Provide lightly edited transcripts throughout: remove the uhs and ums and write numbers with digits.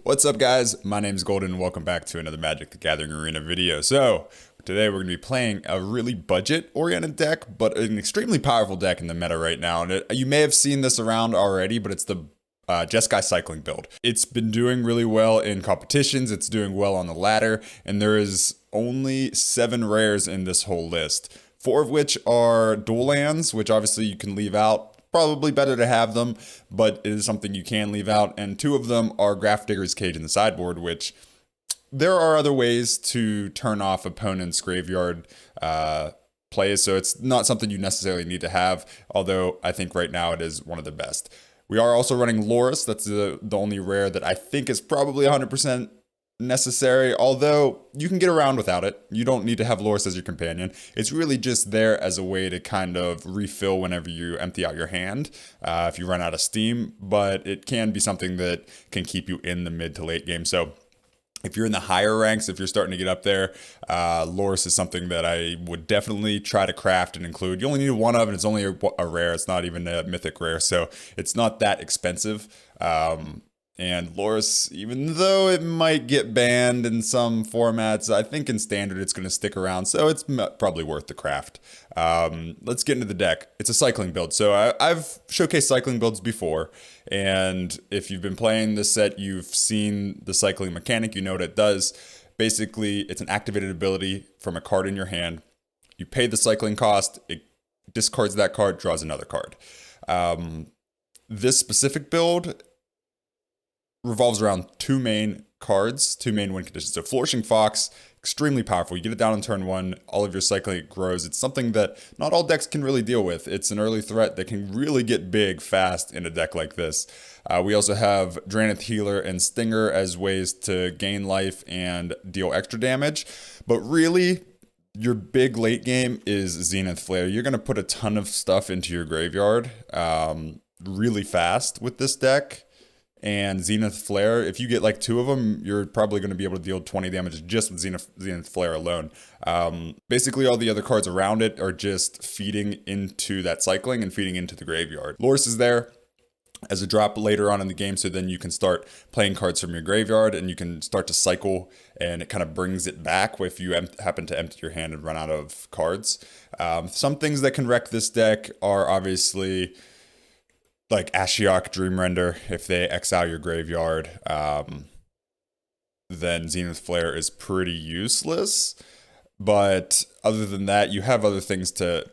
What's up, guys? My name is Golden and welcome back to another Magic the Gathering Arena video. So today we're going to be playing a really budget oriented deck, but an extremely powerful deck in the meta right now. And you may have seen this around already, but it's the Jeskai cycling build. It's been doing really well in competitions, it's doing well on the ladder, and there is only 7 rares in this whole list. 4 of which are dual lands, which obviously you can leave out. Probably better to have them, but it is something you can leave out. And 2 of them are Grafdigger's Cage in the sideboard, which there are other ways to turn off opponents' graveyard plays, so it's not something you necessarily need to have, although I think right now it is one of the best. We are also running Lurrus. That's the only rare that I think is probably 100% necessary, although you can get around without it. You don't need to have Lurrus as your companion. It's really just there as a way to kind of refill whenever you empty out your hand, if you run out of steam, but it can be something that can keep you in the mid to late game. So if you're in the higher ranks, if you're starting to get up there, Lurrus is something that I would definitely try to craft and include. You only need 1 of, and it's only a rare. It's not even a mythic rare, so it's not that expensive. And Lurrus, even though it might get banned in some formats, I think in standard it's going to stick around, so it's probably worth the craft. Let's get into the deck. It's a cycling build, so I've showcased cycling builds before, and if you've been playing this set, you've seen the cycling mechanic, you know what it does. Basically, it's an activated ability from a card in your hand. You pay the cycling cost, it discards that card, draws another card. This specific build revolves around 2 main cards, 2 main win conditions. So Flourishing Fox, extremely powerful. You get it down on turn 1, all of your cycling grows. It's something that not all decks can really deal with. It's an early threat that can really get big fast in a deck like this. We also have Drannith Healer and Stinger as ways to gain life and deal extra damage. But really, your big late game is Zenith Flare. You're going to put a ton of stuff into your graveyard really fast with this deck. And Zenith Flare, if you get like 2 of them, you're probably going to be able to deal 20 damage just with Zenith Flare alone. Basically, all the other cards around it are just feeding into that cycling and feeding into the graveyard. Lurrus is there as a drop later on in the game, so then you can start playing cards from your graveyard and you can start to cycle, and it kind of brings it back if you happen to empty your hand and run out of cards. Some things that can wreck this deck are obviously like Ashiok Dreamrender. If they exile your graveyard, then Zenith Flare is pretty useless. But other than that, you have other things to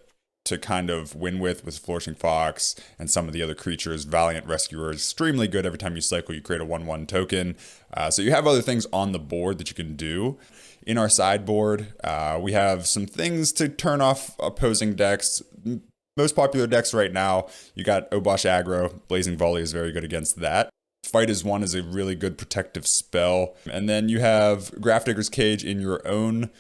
kind of win with Flourishing Fox and some of the other creatures. Valiant Rescuer is extremely good. Every time you cycle, you create a 1/1 token. So you have other things on the board that you can do. In our sideboard, we have some things to turn off opposing decks. Most popular decks right now, you got Obosh Aggro. Blazing Volley is very good against that. Fight as One is a really good protective spell. And then you have Grafdigger's Cage in your own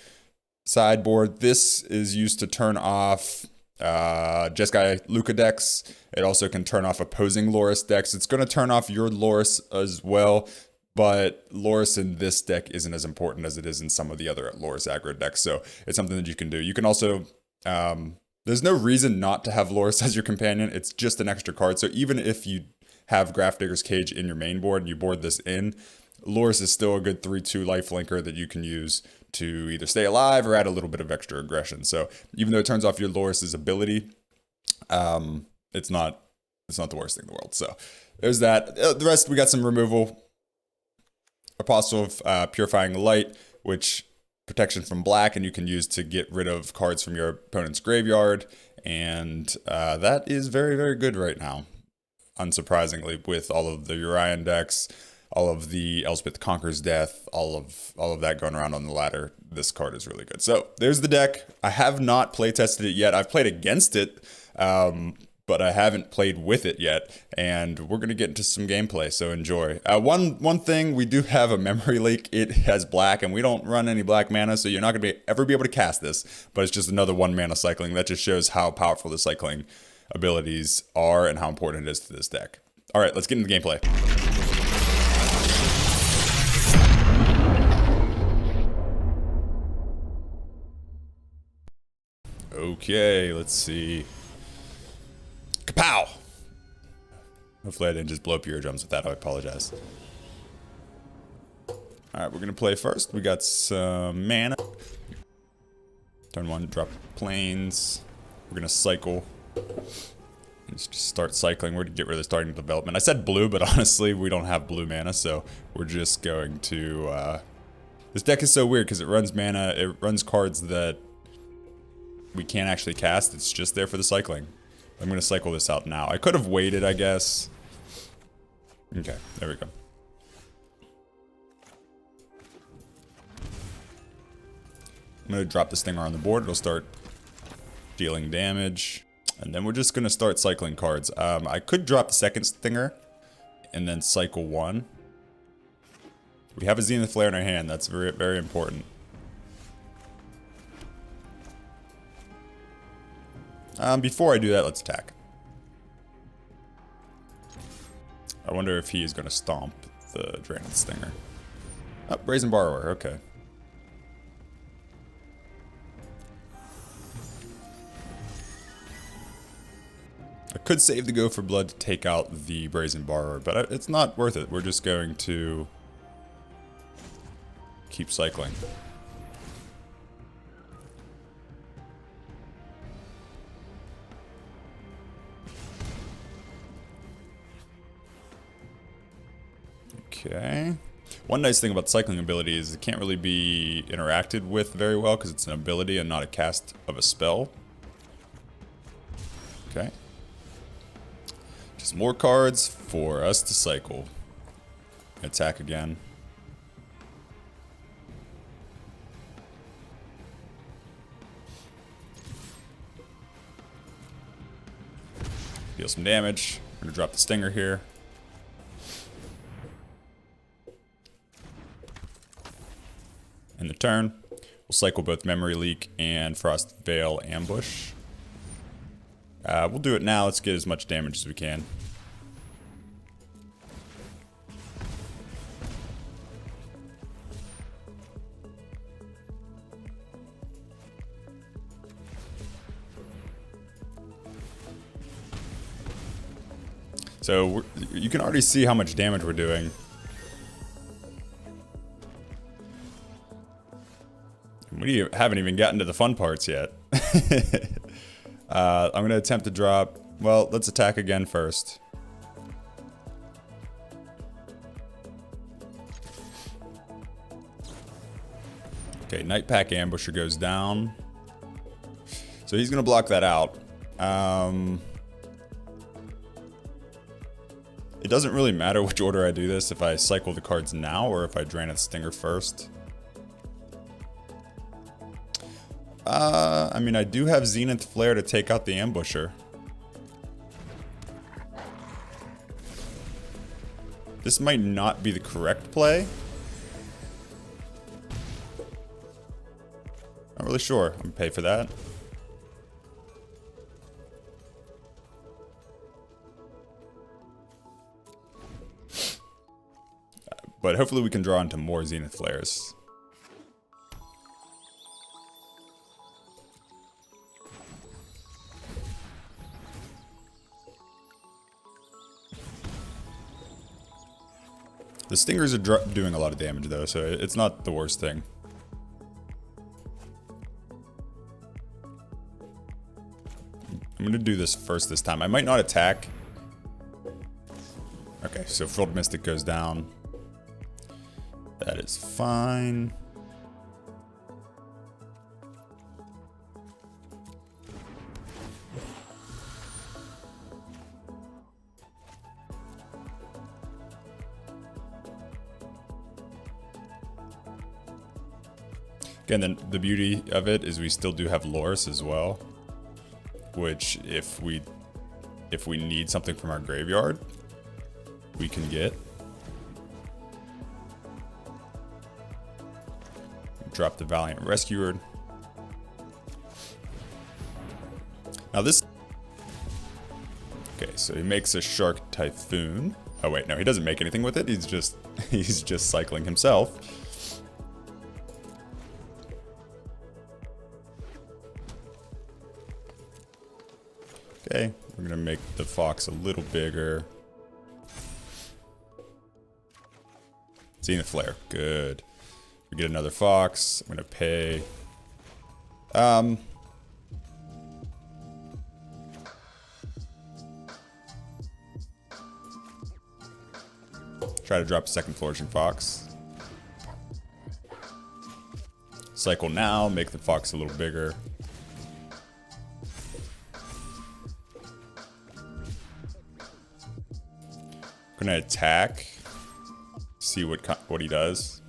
sideboard. This is used to turn off Jeskai Luca decks. It also can turn off opposing Lurrus decks. It's going to turn off your Lurrus as well, but Lurrus in this deck isn't as important as it is in some of the other Lurrus aggro decks. So it's something that you can do. You can also there's no reason not to have Lurrus as your companion. It's just an extra card. So even if you have Grafdigger's Cage in your main board and you board this in, Lurrus is still a good 3/2 lifelinker that you can use to either stay alive or add a little bit of extra aggression. So even though it turns off your Lurrus's ability, it's not the worst thing in the world. So there's that. The rest, we got some removal. Apostle of Purifying Light, which protection from black, and you can use to get rid of cards from your opponent's graveyard, and that is very, very good right now, unsurprisingly, with all of the Urian decks, all of the Elspeth Conquers Death, all of that going around on the ladder. This card is really good. So there's the deck. I have not play tested it yet. I've played against it, but I haven't played with it yet, and we're going to get into some gameplay, so enjoy. One thing, we do have a memory leak. It has black, and we don't run any black mana, so you're not going to ever be able to cast this, but it's just another 1 mana cycling. That just shows how powerful the cycling abilities are and how important it is to this deck. All right, let's get into the gameplay. Okay, let's see. Kapow! Hopefully I didn't just blow up your eardrums with that. I apologize. Alright, we're gonna play first. We got some mana. Turn 1, drop planes. We're gonna cycle. And just start cycling. We're gonna get rid of the Startling Development. I said blue, but honestly, we don't have blue mana, so we're just going to... This deck is so weird because it runs mana, it runs cards that we can't actually cast. It's just there for the cycling. I'm gonna cycle this out now. I could have waited, I guess. Okay, there we go. I'm going to drop the Stinger on the board. It'll start dealing damage. And then we're just going to start cycling cards. I could drop the second Stinger and then cycle one. We have a Zenith Flare in our hand. That's very, very important. Before I do that, let's attack. I wonder if he is going to stomp the Drannith Stinger. Oh, Brazen Borrower. Okay. I could save the Go for Blood to take out the Brazen Borrower, but it's not worth it. We're just going to keep cycling. Okay. One nice thing about the cycling ability is it can't really be interacted with very well because it's an ability and not a cast of a spell. Okay. Just more cards for us to cycle. Attack again. Deal some damage. I'm gonna drop the Stinger here. In the turn, we'll cycle both Memory Leak and Frostveil Ambush. We'll do it now. Let's get as much damage as we can. So you can already see how much damage we're doing. We haven't even gotten to the fun parts yet. I'm going to attempt to drop... Well, let's attack again first. Okay, Night Pack Ambusher goes down. So he's going to block that out. It doesn't really matter which order I do this, if I cycle the cards now or if I Drannith Stinger first. I mean, I do have Zenith Flare to take out the Ambusher. This might not be the correct play. Not really sure. I'm gonna pay for that. But hopefully we can draw into more Zenith Flares. The Stingers are doing a lot of damage though, so it's not the worst thing. I'm gonna do this first this time. I might not attack. Okay, so Frilled Mystic goes down. That is fine. Again, then the beauty of it is we still do have Lurrus as well, which if we need something from our graveyard, we can get. Drop the Valiant Rescuer. Now this... Okay, so he makes a Shark Typhoon. Oh wait, no, he doesn't make anything with it. He's just cycling himself. Okay, we're gonna make the Fox a little bigger. Zenith Flare. Good. We get another Fox. I'm gonna pay. Try to drop a second Flourishing Fox. Cycle now, make the Fox a little bigger. Gonna attack. See what he does.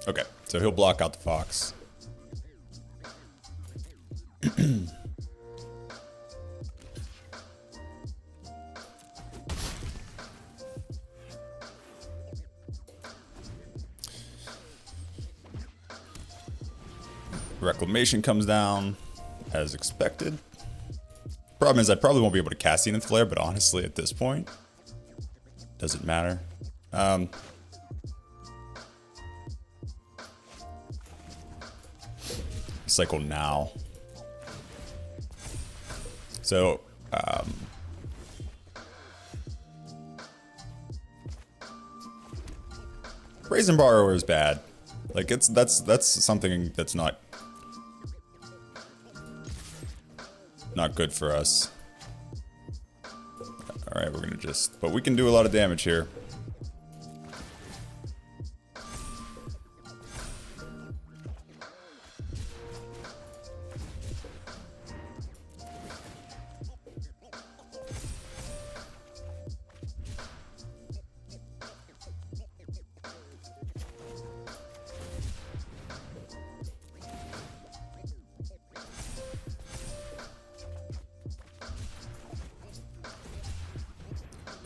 Okay, so he'll block out the Fox. Reclamation comes down as expected. Problem is I probably won't be able to cast Zenith Flare, but honestly at this point, doesn't matter. Cycle now. So, Brazen Borrower is bad. Like that's something that's not good for us. All right, we're gonna but we can do a lot of damage here.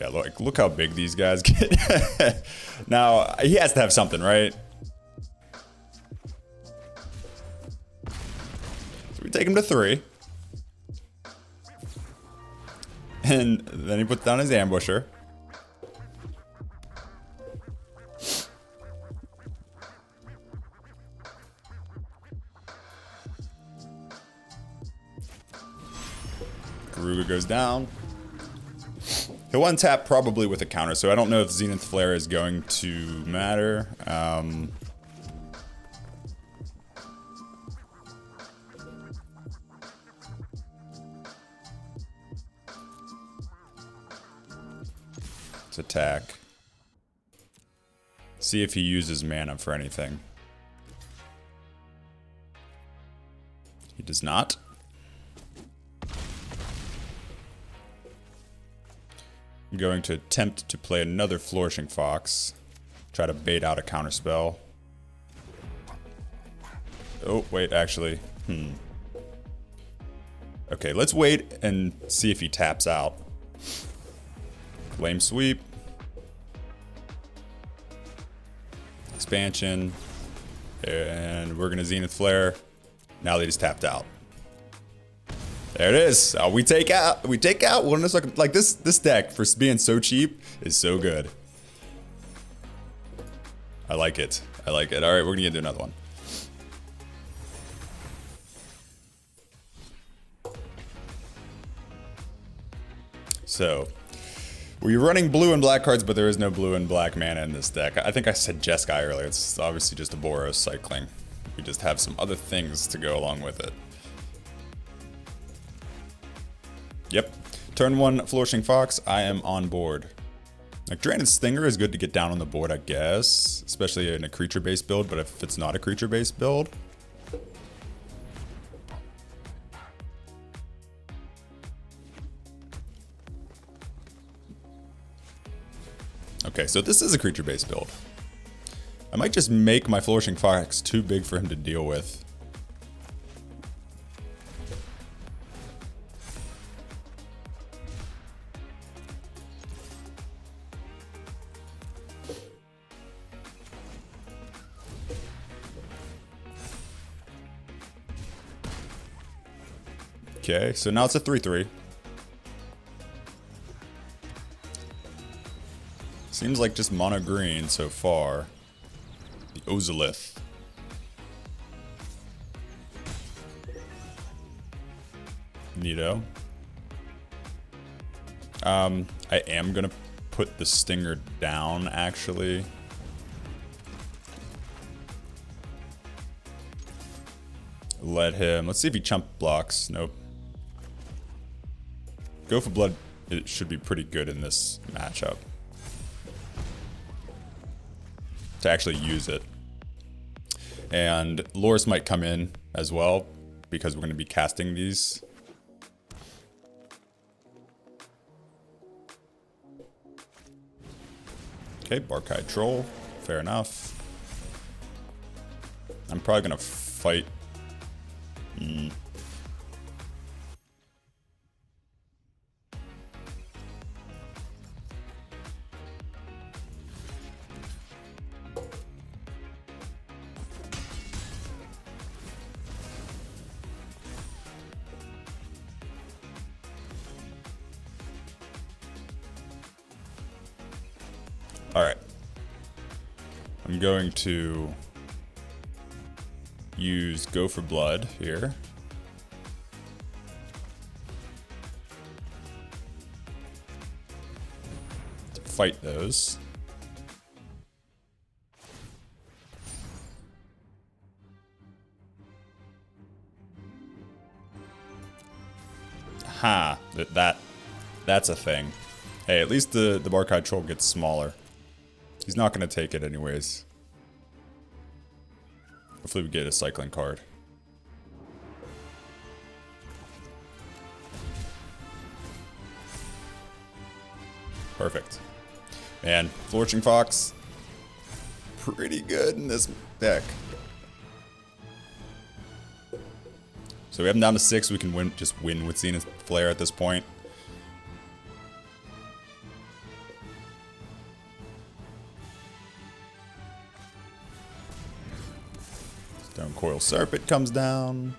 Yeah, look how big these guys get. Now, he has to have something, right? So we take him to 3. And then he puts down his ambusher. Garuga goes down. He'll untap probably with a counter, so I don't know if Zenith Flare is going to matter. Let's attack. See if he uses mana for anything. He does not. I'm going to attempt to play another Flourishing Fox. Try to bait out a counterspell. Oh, wait, actually. Okay, let's wait and see if he taps out. Flame Sweep. Expansion. And we're going to Zenith Flare. Now that he's tapped out. There it is. We take out one of those, like this deck for being so cheap is so good. I like it. I like it. All right, we're gonna get to another one. So, we're running blue and black cards, but there is no blue and black mana in this deck. I think I said Jeskai earlier. It's obviously just a Boros cycling. We just have some other things to go along with it. Yep. Turn 1 Flourishing Fox, I am on board. Like, Drannith Stinger is good to get down on the board, I guess. Especially in a creature-based build, but if it's not a creature-based build... Okay, so this is a creature-based build. I might just make my Flourishing Fox too big for him to deal with. Okay, so now it's a 3/3. Seems like just mono green so far. The Ozolith. Neato. I am gonna put the Stinger down, actually. Let him, let's see if he chump blocks. Nope. Go for blood, it should be pretty good in this matchup. To actually use it. And Lurrus might come in as well, because we're gonna be casting these. Okay, Barkai Troll, fair enough. I'm probably gonna fight. All right. I'm going to use Go for Blood here. To fight those. Ha, that's a thing. Hey, at least the Barkai Troll gets smaller. He's not going to take it anyways. Hopefully we get a cycling card. Perfect. Man, Flourishing Fox, pretty good in this deck. So we have him down to 6. We can just win with Zenith Flare at this point. Stone Coil Serpent comes down.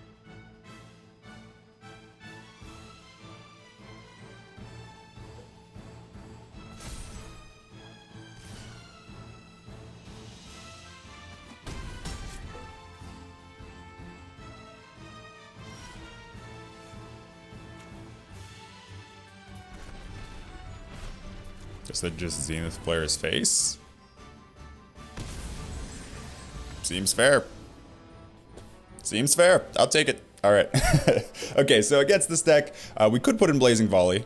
Guess that just Zenith Flare's face. Seems fair. Seems fair. I'll take it. All right. Okay, so against this deck, we could put in Blazing Volley.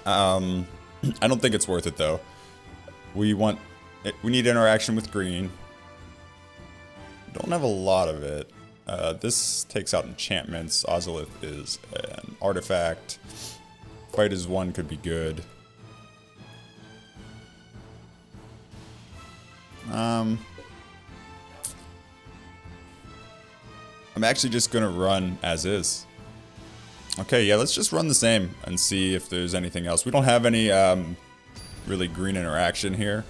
I don't think it's worth it though. We need interaction with green. Don't have a lot of it. This takes out enchantments. Ozolith is an artifact. Fight as one could be good. I'm actually just gonna run as is. Okay, yeah, let's just run the same and see if there's anything else. We don't have any really green interaction here.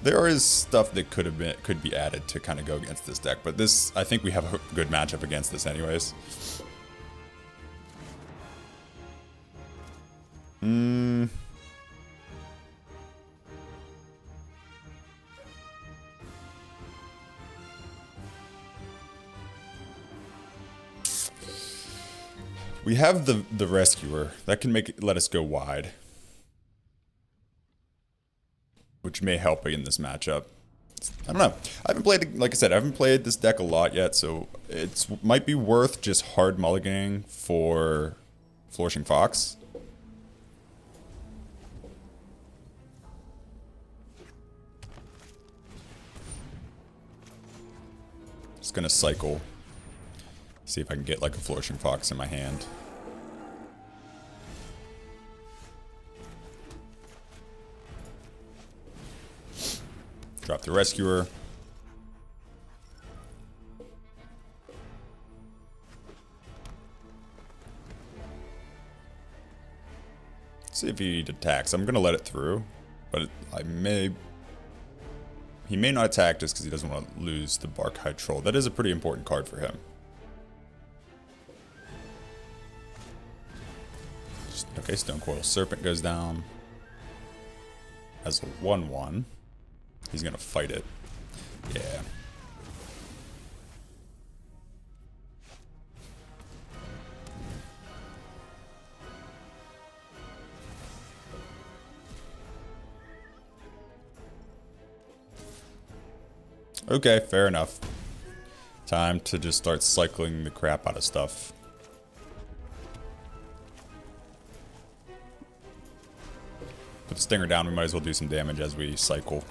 There is stuff that could be added to kind of go against this deck, but this, I think we have a good matchup against this anyways. We have the Rescuer. That can let us go wide. Which may help in this matchup. I don't know. I haven't played, like I said, I haven't played this deck a lot yet, so it might be worth just hard mulliganing for Flourishing Fox. Just gonna cycle. See if I can get like a Flourishing Fox in my hand. Drop the Rescuer. See if he attacks. I'm gonna let it through, but he may not attack just because he doesn't want to lose the Barkai Troll. That is a pretty important card for him. Okay, Stone Coil Serpent goes down. As a 1/1. He's gonna fight it. Yeah. Okay, fair enough. Time to just start cycling the crap out of stuff. Put the Stinger down, we might as well do some damage as we cycle.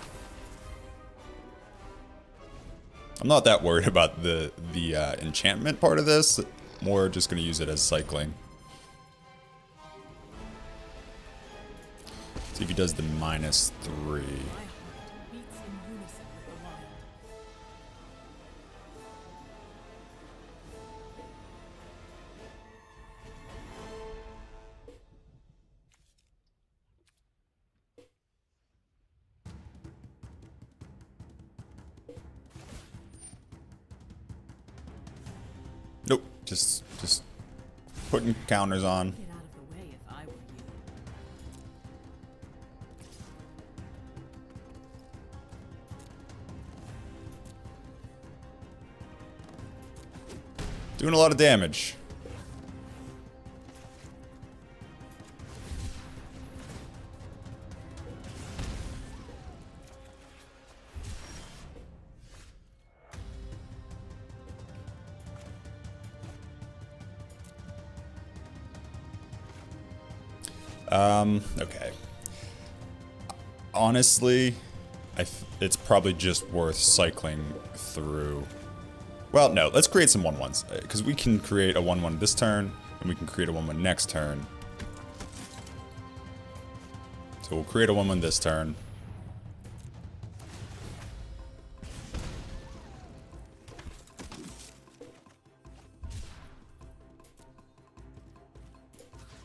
I'm not that worried about the enchantment part of this. More just going to use it as cycling. See if he does the -3. Nope, just putting counters on. Get out of the way if I were you. Doing a lot of damage. Okay. Honestly, it's probably just worth cycling through. Well, no, let's create some 1/1s, because we can create a 1/1 this turn, and we can create a 1/1 next turn. So we'll create a 1/1 this turn.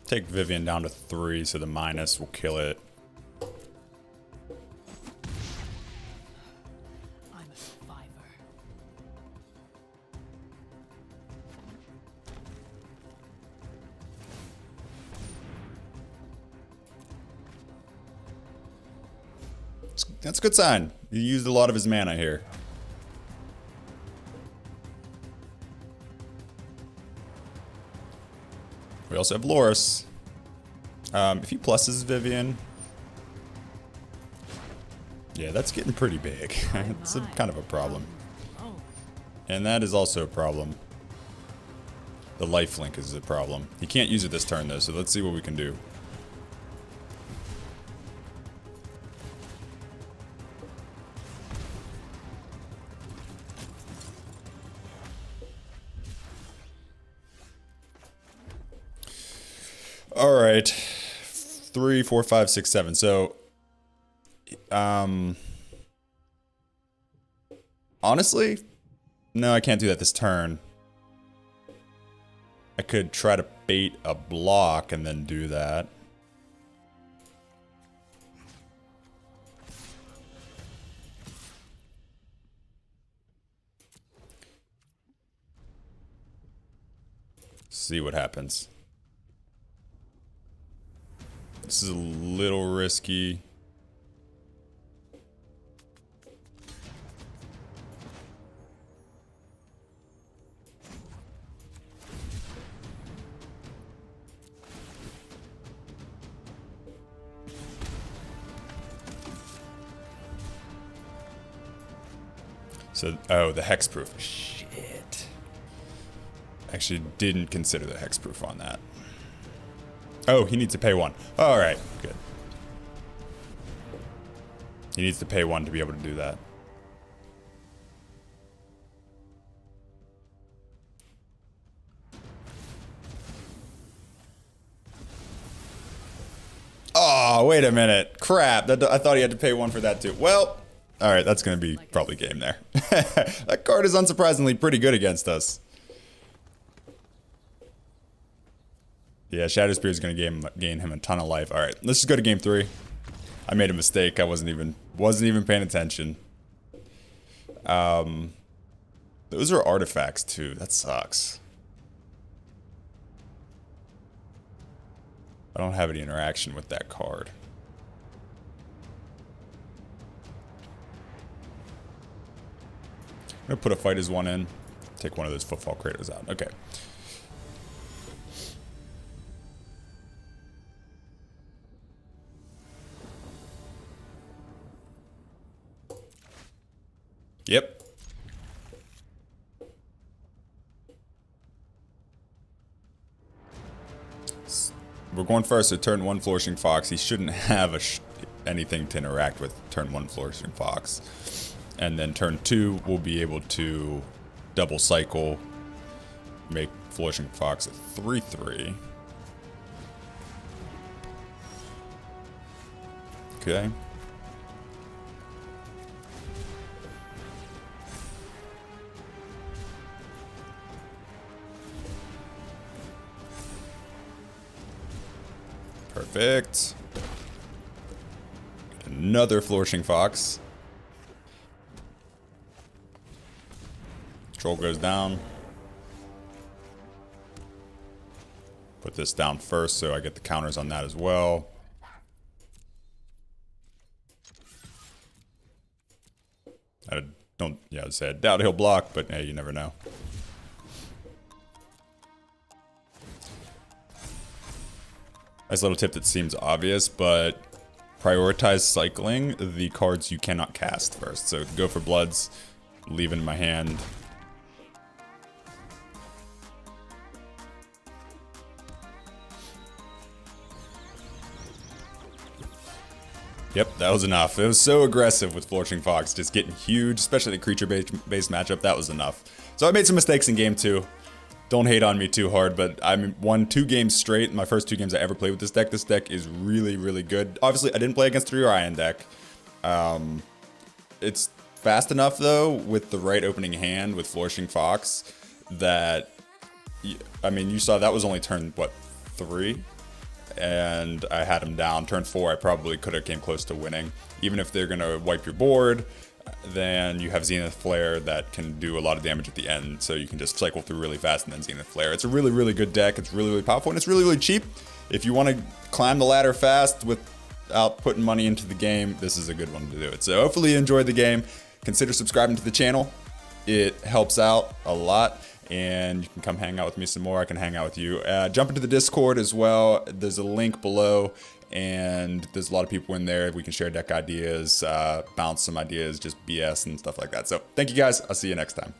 Take Vivian down to 3, so the minus will kill it. I'm a survivor. That's a good sign. He used a lot of his mana here. We also have Lurrus. If he pluses Vivian... Yeah, that's getting pretty big. It's kind of a problem. And that is also a problem. The lifelink is a problem. He can't use it this turn though, so let's see what we can do. All right, 3, 4, 5, 6, 7. So, honestly, no, I can't do that this turn. I could try to bait a block and then do that. See what happens. This is a little risky. So, oh, the hexproof. Shit. Actually didn't consider the hexproof on that. Oh, he needs to pay 1. All right, good. He needs to pay 1 to be able to do that. Oh, wait a minute. Crap. I thought he had to pay 1 for that too. Well, all right, that's going to be probably game there. That card is unsurprisingly pretty good against us. Yeah, Shadow Spear is going to gain him a ton of life. All right, let's just go to game 3. I made a mistake. I wasn't even paying attention. Those are artifacts too. That sucks. I don't have any interaction with that card. I'm gonna put a Fight as 1 in. Take one of those Footfall Craters out. Okay. Yep. we're going first. So turn 1 Flourishing Fox. He shouldn't have anything to interact with turn 1 Flourishing Fox. And then turn 2, we'll be able to double cycle, make Flourishing Fox a 3/3. Okay. Perfect. Get another Flourishing Fox. Troll goes down. Put this down first so I get the counters on that as well. I'd say I doubt he'll block, but hey, you never know. Nice little tip that seems obvious, but prioritize cycling the cards you cannot cast first. So go for Bloods, leave in my hand. Yep, that was enough. It was so aggressive with Flourishing Fox, just getting huge, especially the creature-based matchup. That was enough. So I made some mistakes in game 2. Don't hate on me too hard, but I won 2 games straight in my first 2 games I ever played with this deck. This deck is really, really good. Obviously, I didn't play against a Orion deck. It's fast enough, though, with the right opening hand with Flourishing Fox, that, I mean, you saw that was only turn, what, 3? And I had him down. Turn 4, I probably could have came close to winning. Even if they're going to wipe your board, then you have Zenith Flare that can do a lot of damage at the end, so you can just cycle through really fast and then Zenith Flare. It's a really, really good deck. It's really, really powerful, and it's really, really cheap. If you want to climb the ladder fast without putting money into the game, this is a good one to do it. So hopefully you enjoyed the game. Consider subscribing to the channel. It helps out a lot. And you can come hang out with me some more. I can hang out with you. Jump into the Discord as well. There's a link below, and there's a lot of people in there. We can share deck ideas, bounce some ideas, just BS and stuff like that. So thank you guys. I'll see you next time.